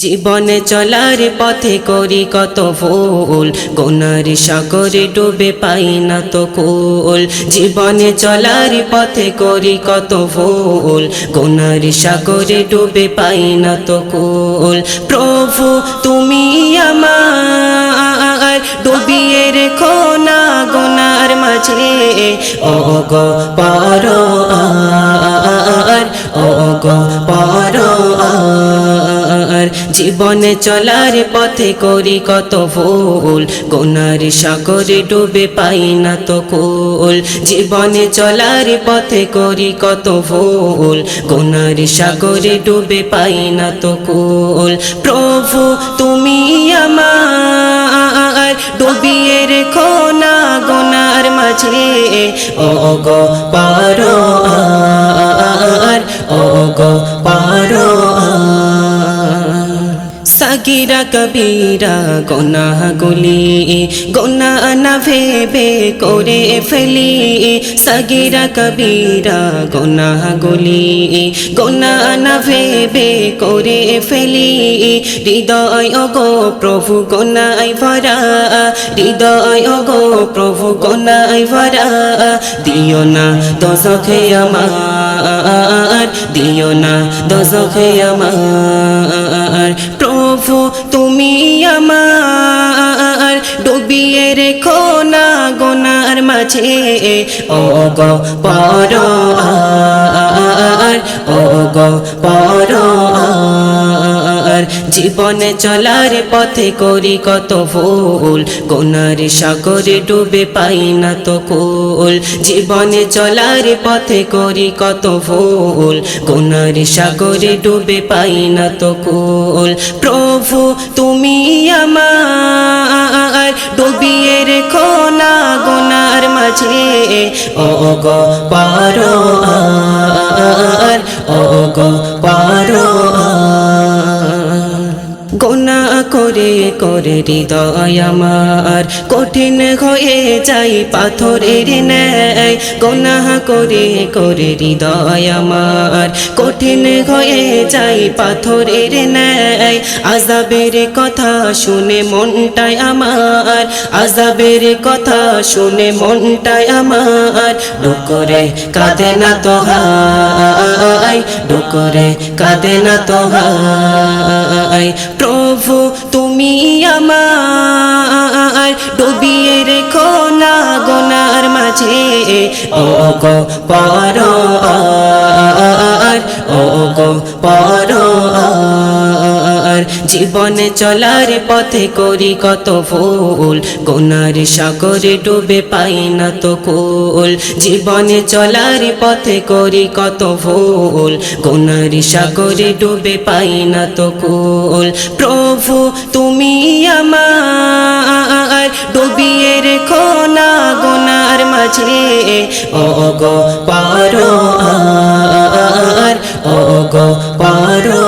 জীবনে চলার পথে করি কত ভুল, গুনার সাগরে ডুবে পাই না তো কুল। জীবনে চলার পথে করি কত ভুল, গুনার সাগরে ডুবে পাই না তো কুল। প্রভু তুমি আমার ডুবিয়ে রেখো না গুনার মাঝে, ও গো পারো আর, ও গো পারো আর। জীবনে চলার পথে করি কত ভুল, গুনার সাগরে ডুবে পাই না তো কুল। জীবনে চলার পথে করি কত ভুল, গুনার সাগরে ডুবে পাই না তো কুল। প্রভু তুমি আমার ডুবিয়ে রেখো না গুনার মাঝে, ও গো পারো আর, ও গো পারো আর। সাগিরা কবিরা গুনাহগুলি গুনাহ না ভেবে করে ফেলি, সাগিরা কবিরা গুনাহগুলি গুনাহ না ভেবে করে ফেলি। হৃদয় ওগো প্রভু গুনায় ভরা, হৃদয় ওগো প্রভু গুনায় ভরা। দিও না দোজখে আমার, দিও না দোজখে আমার। প্রভু তুমি আমার ডুবিয়ে রেখো না গুনার মাঝে, ও গো পারো আর, ও গো পারো আর। জীবনে চলার পথে করি কত ভুল, গুনার সাগরে ডুবে পাই না তো কুল। জীবনে চলার পথে করি কত ভুল, গুনার সাগরে ডুবে পাই না তো কুল। প্রভু তুমি আমার ডুবিয়ে রেখো না গুনার মাঝে, ও গো পারো আর, ও গো পারো আর। গুনাহ করে করে হৃদয় আমার কঠিন হয়ে যাই পাথরের ন্যায়। গুনাহ করে করে হৃদয় আমার কঠিন হয়ে যাই পাথরের ন্যায়। আযাবের কথা শুনে মনটাই আমার, আযাবের কথা শুনে মনটাই আমার ডুকরে কাঁদে না তো হায়, ডুকরে কাঁদে না তো হায়। প্রভু তুমি আমার ডুবিয়ে রেখো না গুনার মাঝে, ও গো পারো আর, ও গো পারো আর। জীবনে চলার পথে করি কত ভুল, গুনার সাগরে ডুবে পাই না তো কুল। জীবনে চলার পথে করি কত ভুল, গুনার সাগরে ডুবে পাই না তো কুল। প্রভু তুমি আমার ডুবিয়ে রেখো না গুনার মাঝে, ও গো পারো আর, ও গো পারো।